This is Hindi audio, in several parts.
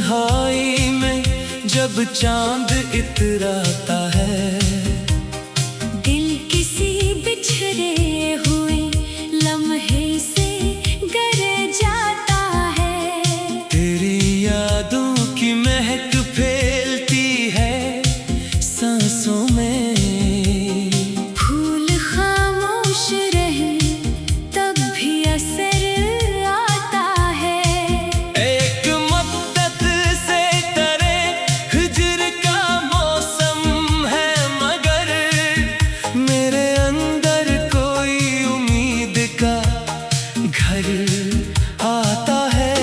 तन्हाई में जब चांद इतराता है, दिल किसी बिछड़े हुए लम्हे से गर जाता है। तेरी यादों की महक फैलती है सांसों में। फूल खामोश रहे तब भी असर आता है। एक मुद्दत से तरे हिज्र का मौसम है, मगर मेरे अंदर कोई उम्मीद का घर आता है।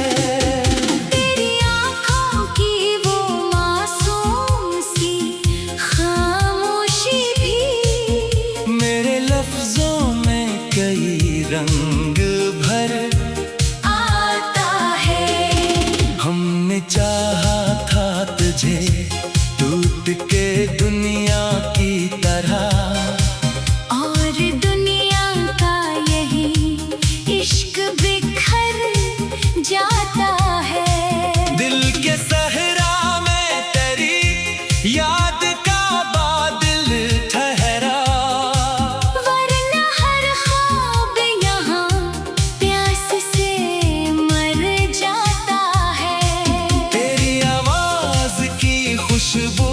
तेरी आँखों की वो मासूम सी खामोशी भी मेरे लफ्जों में कई रंग भर आता है। हमने चाहा था तुझे टूट के दुनिया की तरह, और दुनिया का यही इश्क बिखर जाता है। दिल के सहरा में तेरी याद का बादल ठहरा। वरना हर ख्वाब यहाँ प्यास से मर जाता है। तेरी आवाज की खुशबू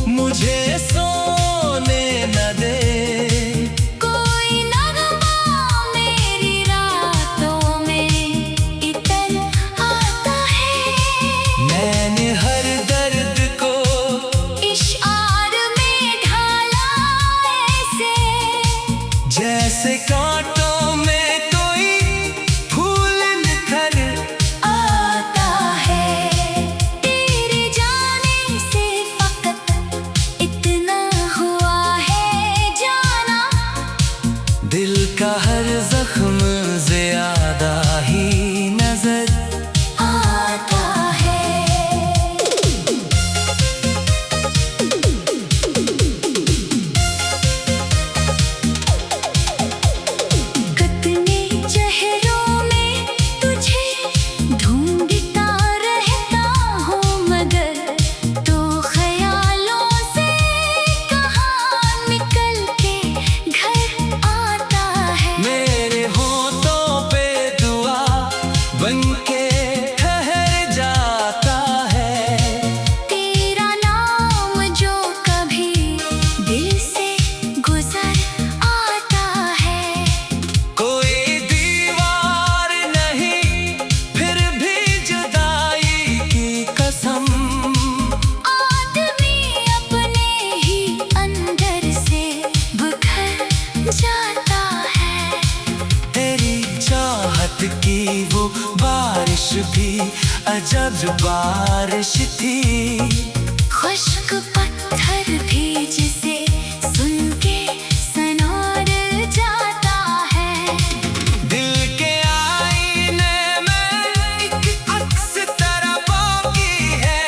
मुझे सोने न दे। कोई नगमा मेरी रातों में इतर आता है। मैंने हर दर्द को इश्आर में ढाला ऐसे, जैसे कांटों में कोई फूल निखर आता है। तेरे जाने से फकत इतना हुआ है जाना, दिल का हर जख्म ज्यादा ही नजर आता है। कितने चेहरों में तुझे ढूंढता रहता हूँ, मगर तो ख्यालों से कहाँ निकल के घर आता है। मेरे होठों पे दुआ बनके ठहर जाता है। तेरा नाम जो कभी दिल से गुजर आता है। कोई दीवार नहीं फिर भी जुदाई की कसम। आदमी अपने ही अंदर से बिखर जाता है। तेरी चाहत की वो बारिश भी अजब बारिश थी। खुश्क पत्थर भी जिसे सुन के सनोर जाता है। दिल के आईने में एक अक्स तेरा बाकी है।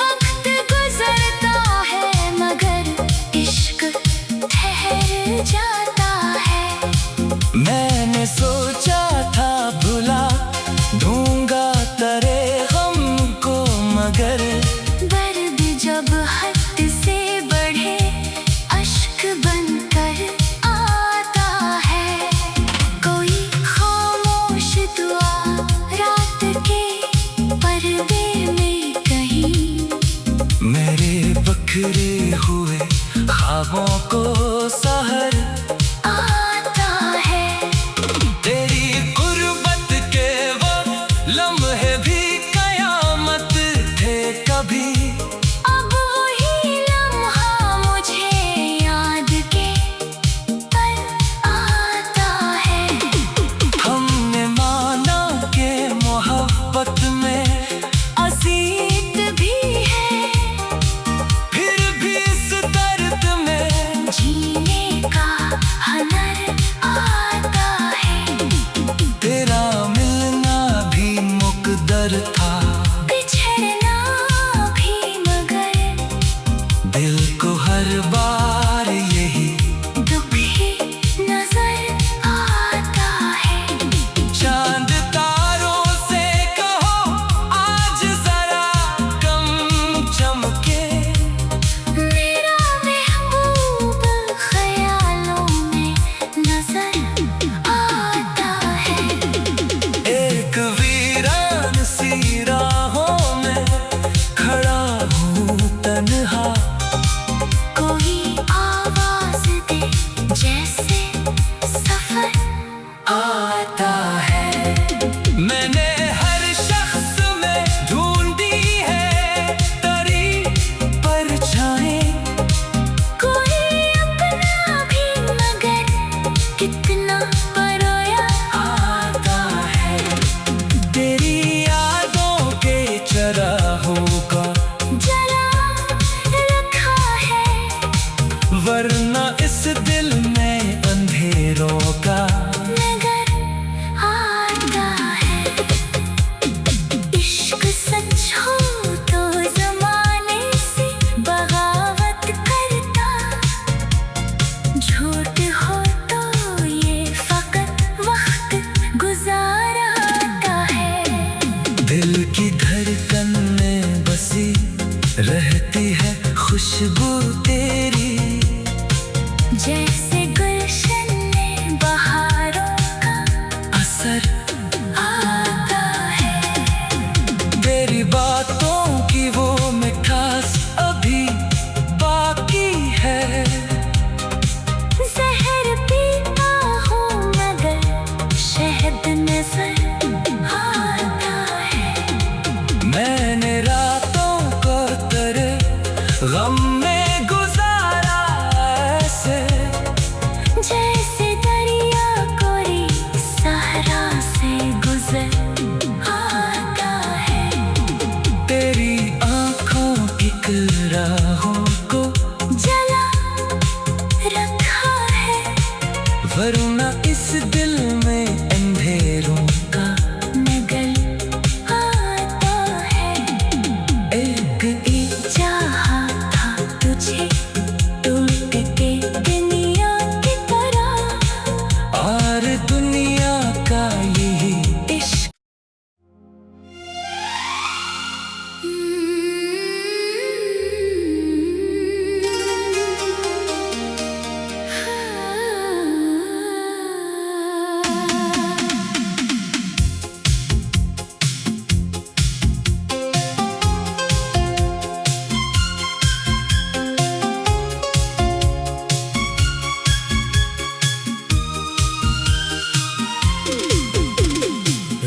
वक्त गुजरता है मगर इश्क ठहर जाता है। मैंने सोचा था भुला दूंगा तेरे गम को, मगर दर्द जब हद से बढ़े अश्क बनकर आता है। कोई खामोश दुआ रात के पर्दे में कहीं मेरे बखरे हुए ख्वाबों को सहर आता है। तेरी गुर्बत के वो लम्हे भी कयामत थे कभी। अब वही लम्हा मुझे याद के पर आता है। हमने माना के मोहब्बत में असीत भी है, फिर भी इस दर्द में बातों की वो मिठास अभी बाकी है। जहर पीता हूँ मगर शहद नजर आता है। मैंने रातों को तेरे गम में गुजारा ऐसे, जैसे दरिया कोई सहरा से गुजर आता है। तेरी आँखों की राहों को जला रखा है, वरना इस दिल में अंधेरों का नगल आता है। एक चाहा था तुझे टूट के दुनिया की तरह, और दुनिया का यही इश्क।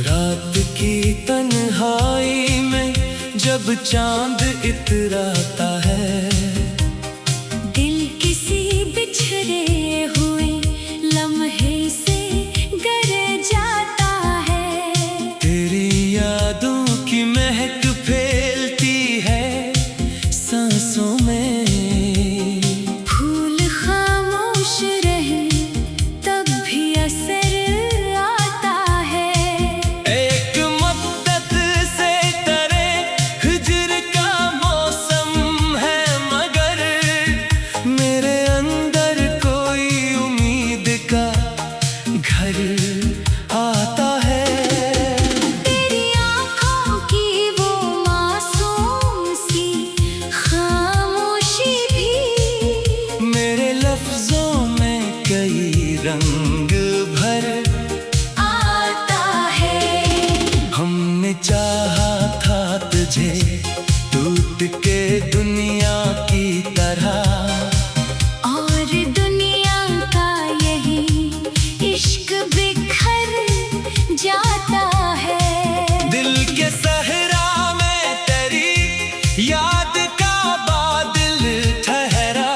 रात की तन्हाई में जब चांद इतराता है, दिल किसी बिछड़े हुए लम्हे से गर जाता है। तेरी यादों की महक फैलती है सांसों में। फूल खामोश रहे तब भी असर आता है। एक मुद्दत से तरे हिज्र का मौसम है, मगर मेरे अंदर कोई उम्मीद का घर आता है। तेरी आँखों की वो मासूम सी खामोशी भी मेरे लफ्जों में कई रंग भर आता है। हमने चाहा था तुझे टूट के दुनिया की तरह, और दुनिया का यही इश्क बिखर जाता है। दिल के सहरा में तेरी याद का बादल ठहरा,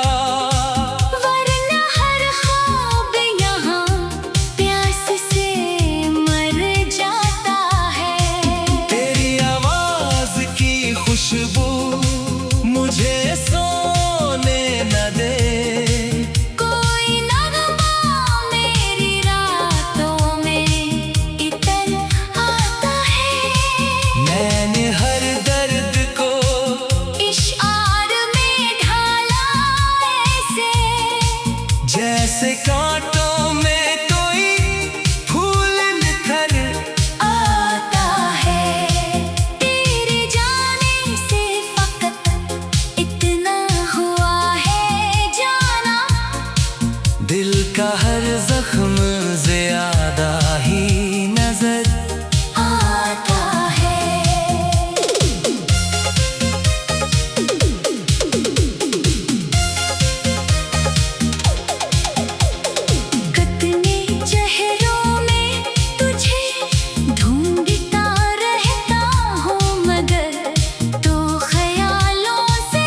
वरना हर ख्वाब यहाँ प्यास से मर जाता है। तेरी आवाज की खुशबू मुझे सोने न दे। कोई नगमा मेरी रातों में इतर आता है। मैंने हर दर्द को इश्आर में ढाला ऐसे, जैसे कांटों में कोई फूल निखर आता है। तेरे जाने से फकत इतना हुआ है जाना, दिल का हर जख्म ज्यादा ही नजर आता है। कितने चेहरों में तुझे ढूंढता रहता हूँ, मगर तो ख्यालों से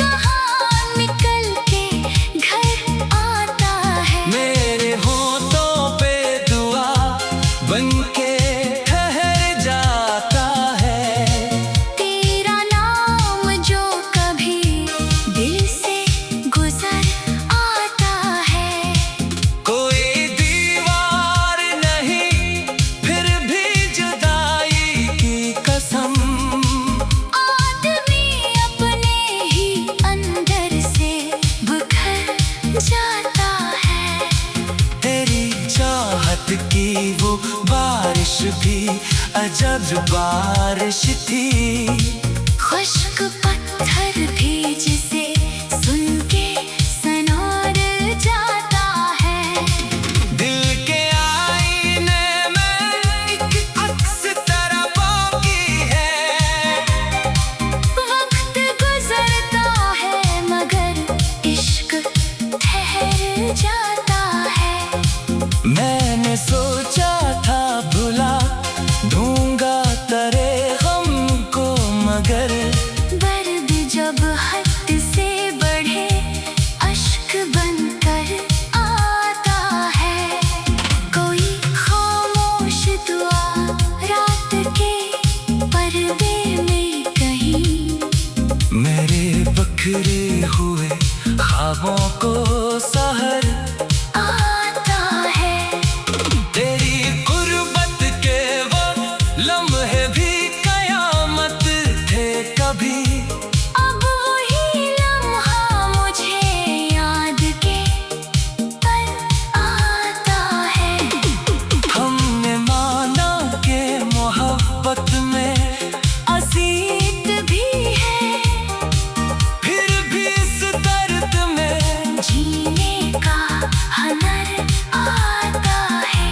कहाँ निकल के घर आता है। मेरे होठों पे दुआ बनके ठहर जाता है। तेरा नाम जो कभी दिल से गुजर आता है। कोई दीवार नहीं फिर भी जुदाई की कसम, आदमी अपने ही अंदर से बिखर जाता है। तेरी चाहत की वो बारिश भी अजब बारिश थी। खुश्क पत्थर भी जिसे सुन के सनोर जाता है। दिल के आईने में एक अक्स तेरा बाकी है, ख्वाबों को सहर आता है। तेरी गुर्बत के वो लम्हे भी कयामत थे कभी। अब वही लम्हा मुझे याद के पल आता है। हमने माना के मोहब्बत में असीयत भी है, फिर भी इस दर्द में जीने का हुनर आता है।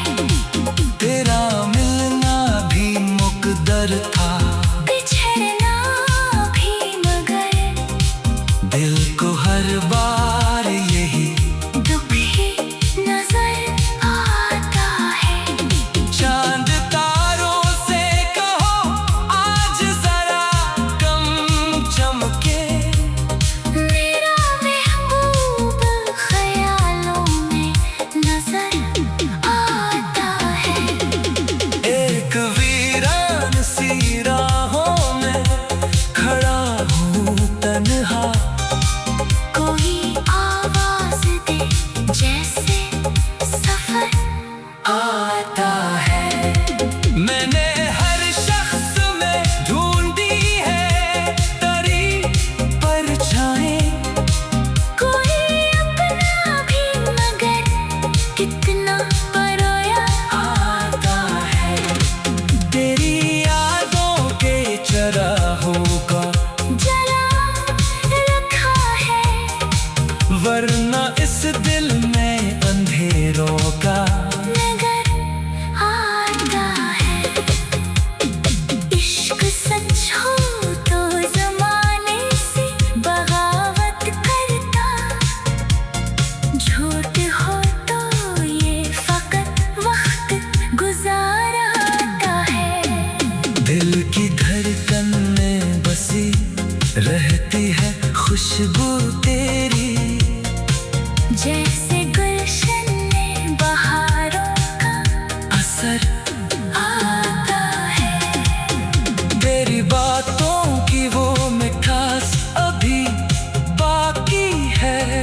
तेरा मिलना भी मुकद्दर था, बिछड़ना भी मगर दिल को हर बार यही दुख ही नजर आता है। चांद तारों से कहो आज जरा कम चमके। मेरा महबूब ख्यालों में नजर आता है। एक वीरान सी राहों में खड़ा हूँ तन्हा, कोई आवाज दे जैसे सफर आता है। मैंने हर शख्स में ढूंढी है तेरी परछाएं। कोई अपना भी मगर कितना परोया आता है। तेरी यादों के चराहों का जला रखा है। वरना इस दिल में अंधेरों का नगर आता है। इश्क सच हो तो जमाने से बगावत करता, झूठ हो तो ये फकत वक्त गुजारता है। दिल की धड़कन में बसी रहती है खुशबू तेरी। जैसे गुलशन में बहारों का असर आता है। तेरी बातों की वो मिठास अभी बाकी है।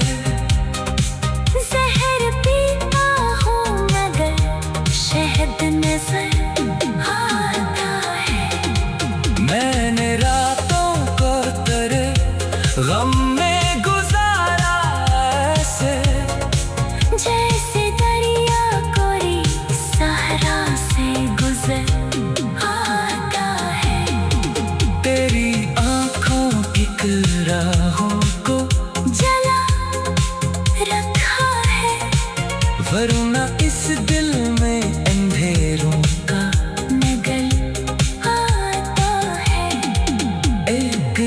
जहर पीता हूँ मगर शहद नजर आता है। मैंने रातों को तेरे गम में गुजारा ऐसे, जैसे दरिया कोई सहरा से गुजर आता है। तेरी आंखों की राहों को जला रखा है। वरना इस दिल में अंधेरों का नगर आता है। एक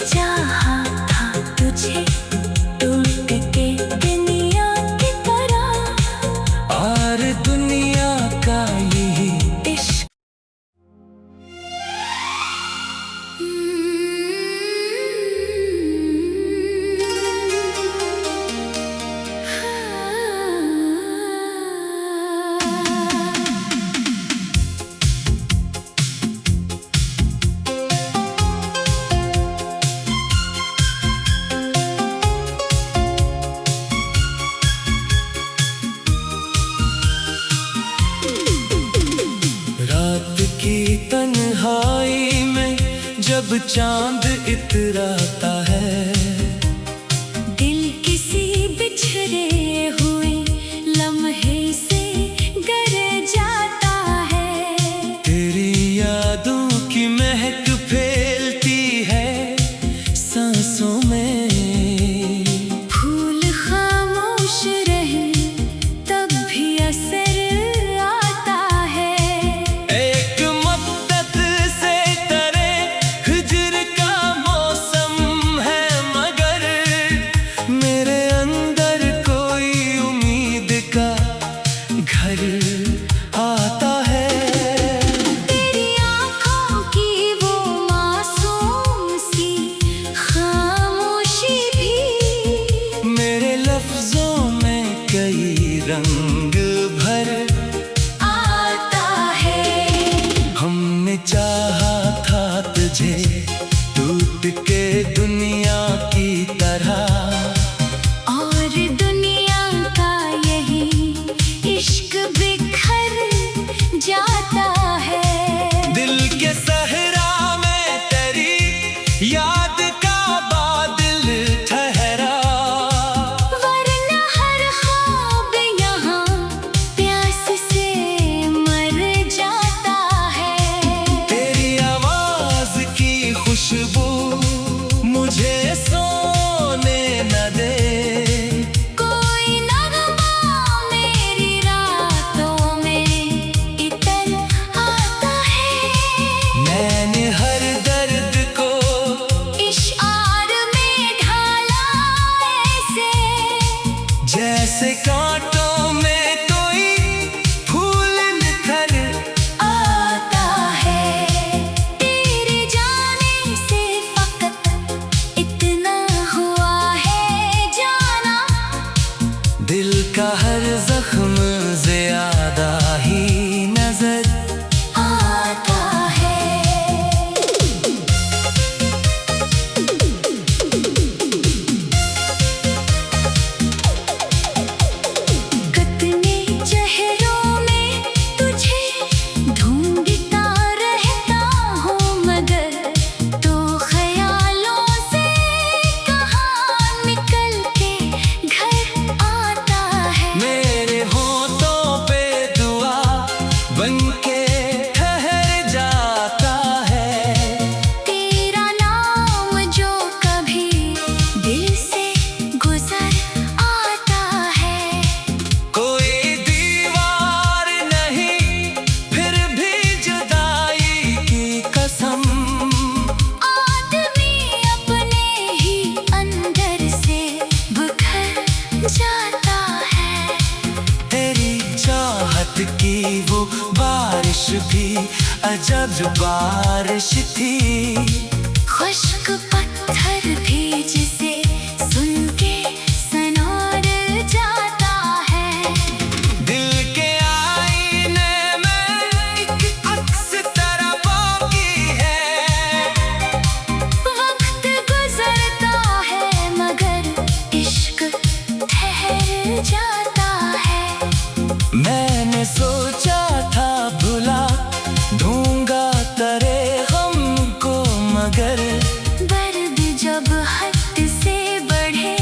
चाहा था तुझे टूट के दुनिया की तरह, और दुनिया का यही इश्क रात की तन्हाई में जब चांद इतराता है। दिल किसी बिछड़े हुए लम्हे से गर जाता है। तेरी यादों की महक फैलती है सांसों में। फूल खामोश रहे तब भी असर आता है। एक मुद्दत से तेरे हिज्र का मौसम है जब बारिश थी। खुश्क पत्थर भी जिसे सुन के सनोर जाता है। दिल के आईने में एक अक्स तरफ़ों की है। वक्त गुजरता है मगर इश्क ठहर जाता है। मैंने सोचा था भुला दूंगा तेरे गम को, मगर दर्द जब हद से बढ़े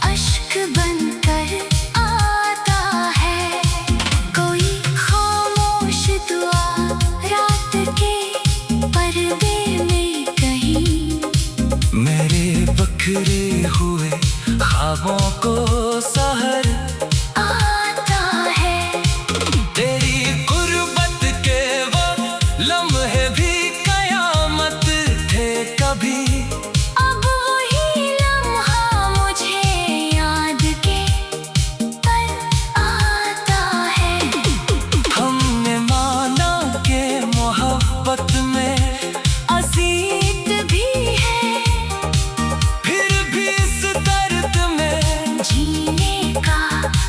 अश्क बनकर आता है। कोई खामोश दुआ रात के पर्दे में कहीं मेरे बखरे हुए ख्वाबों को सहर आता है। तेरी गुर्बत के वो लम्हे भी कयामत थे कभी। अब वही लम्हा मुझे याद के पल आता है। हमने माना के मोहब्बत में असीयत भी है, फिर भी इस दर्द में जीने का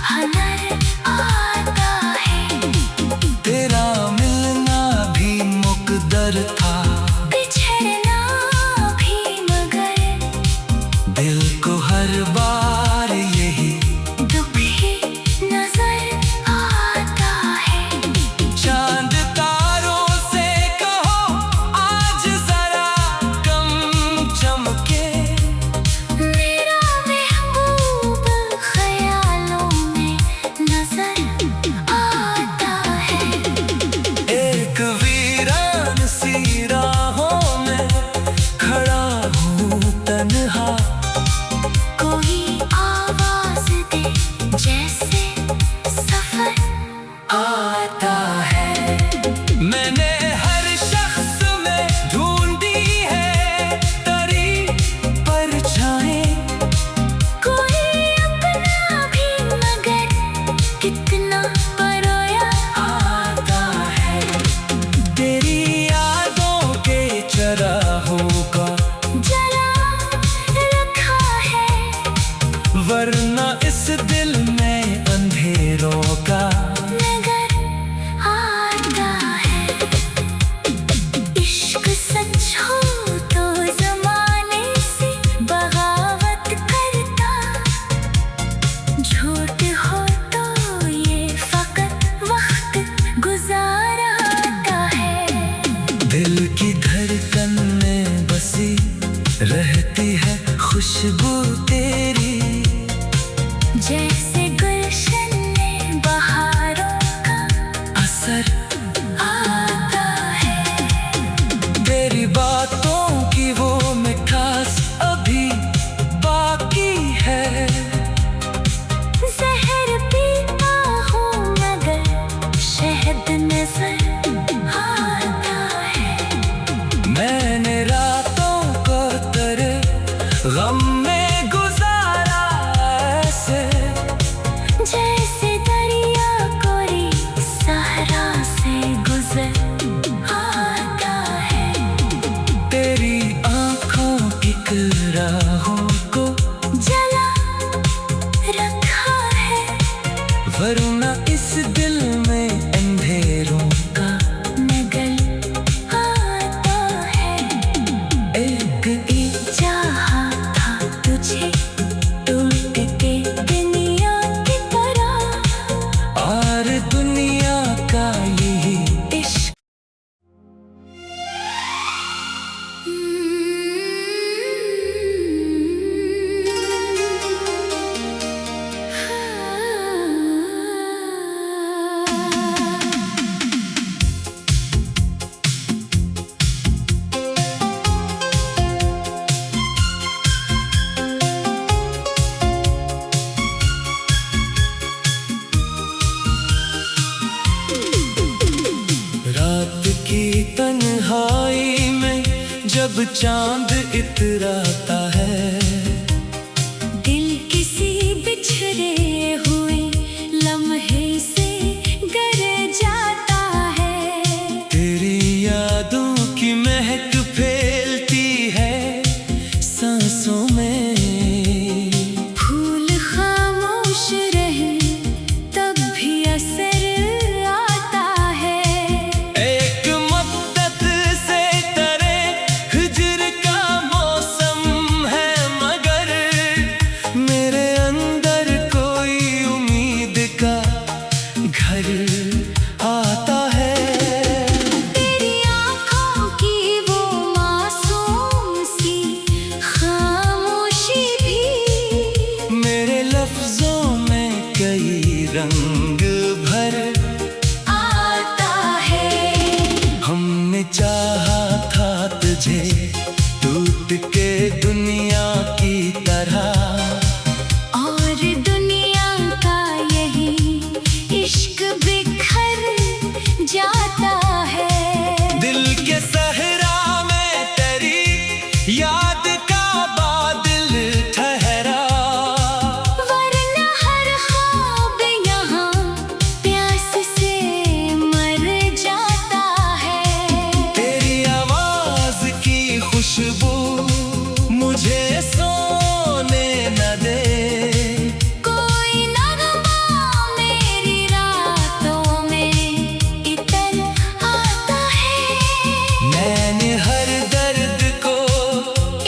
हुनर आता है। तेरा मिलना भी मुकद्दर था, बिछड़ना भी मगर दिल को हर बार यही दुख ही नजर आता है। चांद तारों से कहो आज जरा कम चमके। मेरा महबूब ख्यालों में नजर आता है। एक वीरान सी राहों में खड़ा हूँ तन्हा। कोई आवाज दे जैसे सफर आता है। मैंने हर शख्स में ढूंढी है तेरी परछाएं। कोई अपना भी मगर कितना परोया आता है। तेरी यादों के चराहों का जला रखा है। वरना इस दिल में अंधेरों का नगर आता है। इश्क सच हो तो जमाने से बगावत करता, झूठ हो तो ये फकत वक्त गुजारता है। दिल की धड़कन में बसी रहती है खुशबू तेरी। जैसे गुलशन में बहारों का असर आता है। तेरी बातों की वो मिठास अभी बाकी है। जहर पीता हूँ मगर शहद नजर आता है। मैंने रातों को तेरे गम में गुजारा ऐसे, जैसे दरिया कोई सहरा से गुजर आता है। तेरी आँखों की राहों को जला रखा है। वरना इस दिल में अंधेरों का नगर आता है। एक चाहा था तुझे टूट के दुनिया की तरह, और दुनिया का यही इश्क तन्हाई में जब चांद इतराता है, दिल किसी बिछड़े हुए लम्हे से गर जाता है। तेरी चाहा था तुझे टूट के दुनिया की तरह, और दुनिया का यही इश्क बिखर जाता है। दिल के सहरा में तेरी याद का बादल ठहरा, वरना हर ख्वाब यहाँ प्यास से मर जाता है। तेरी आवाज की खुशबू मुझे सोने न दे, कोई नगमा मेरी रातों में इतर आता है। मैंने हर दर्द को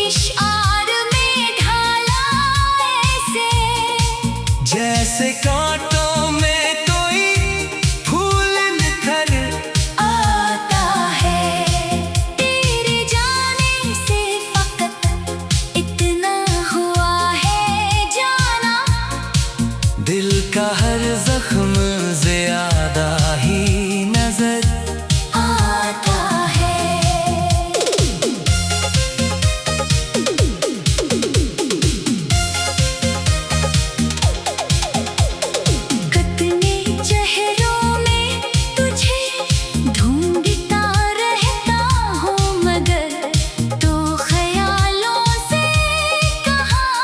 इश्आर में ढाला ऐसे, जैसे कांटों में कोई फूल निखर आता है। तेरे जाने से फकत इतना हुआ है जाना, दिल का हर जख्म ज्यादा ही नजर आता है। कितने चेहरों में तुझे ढूंढता रहता हूँ, मगर तो ख्यालों से कहाँ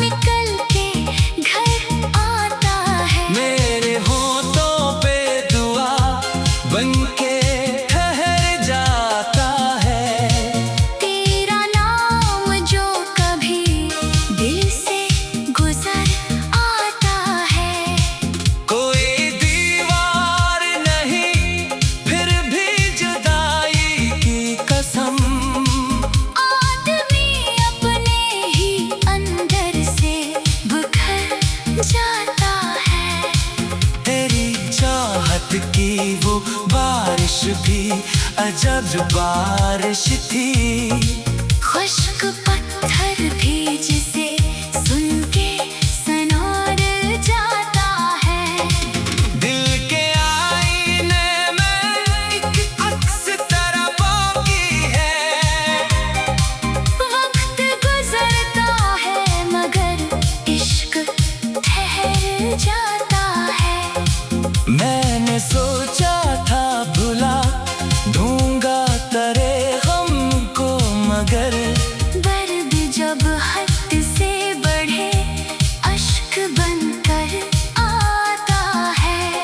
निकल के घर आता है। मेरे होठों पे दुआ बनके ठहर जाता है, तेरा नाम जो कभी दिल से गुजर आता है। कोई दीवार नहीं फिर भी जुदाई की कसम, आदमी अपने ही अंदर से बिखर जाता है। तेरी चाहत की वो बारिश भी अजब बारिश थी, खुश्क पत्थर भी जिसे सुन के सनोर जाता है। दिल के आईने में एक अक्स तेरा बाकी है, वक्त गुजरता है मगर इश्क ठहर जाता है। मैंने सोचा था भुला दूंगा तेरे गम को, मगर दर्द जब हद से बढ़े अश्क बनकर आता है।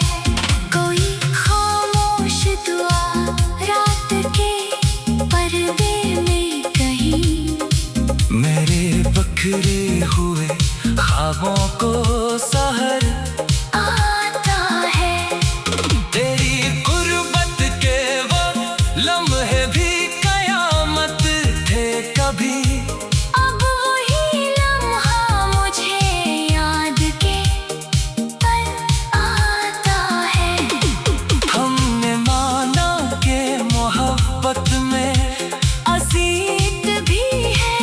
कोई खामोश दुआ रात के पर्दे में कहीं, मेरे बखरे हुए ख्वाबों को सहर आता है। तेरी गुर्बत के वो लम्हे भी कयामत थे कभी, अब वही लम्हा मुझे याद के पर आता है। हमने माना के मोहब्बत में असीत भी है,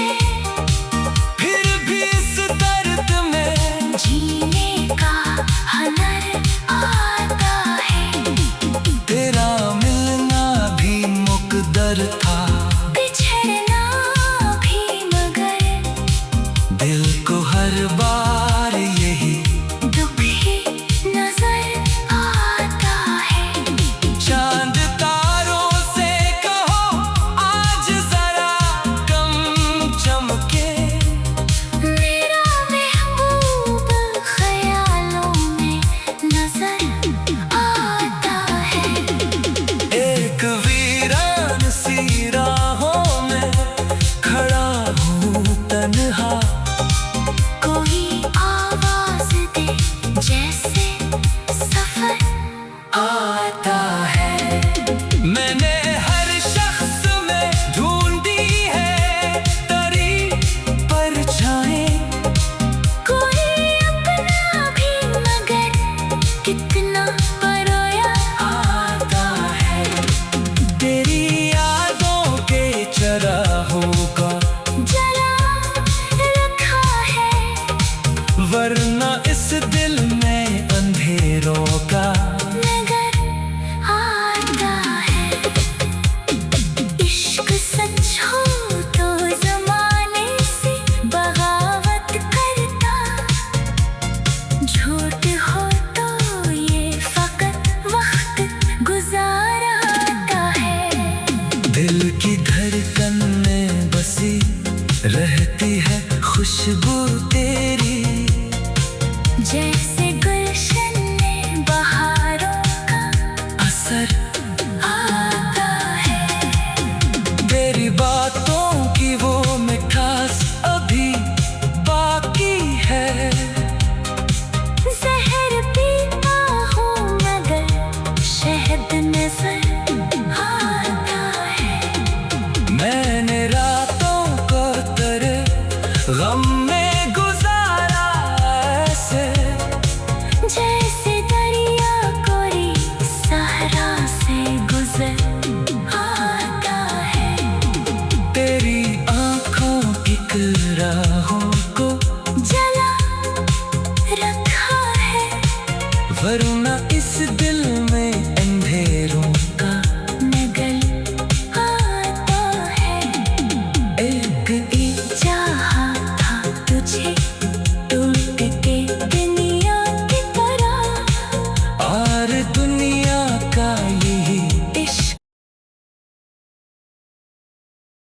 फिर भी इस दर्द में जीने का हुनर आता है। तेरा मिलना भी मुकद्दर था, बिछड़ना भी मगर दिल को हर बार यही दुख ही नजर आता है। चांद तारों से कहो आज जरा कम चमके, मेरा महबूब ख्यालों में नजर आता है। एक वीरान सी की धड़कन में बसी रहती है खुशबू तेरी। जैसे गुलशन में बहारों का असर आता है। तेरी बातों की वो मिठास अभी बाकी है। जहर पीता हूँ मगर शहद नजर आता है। मैंने रातों को तेरे गम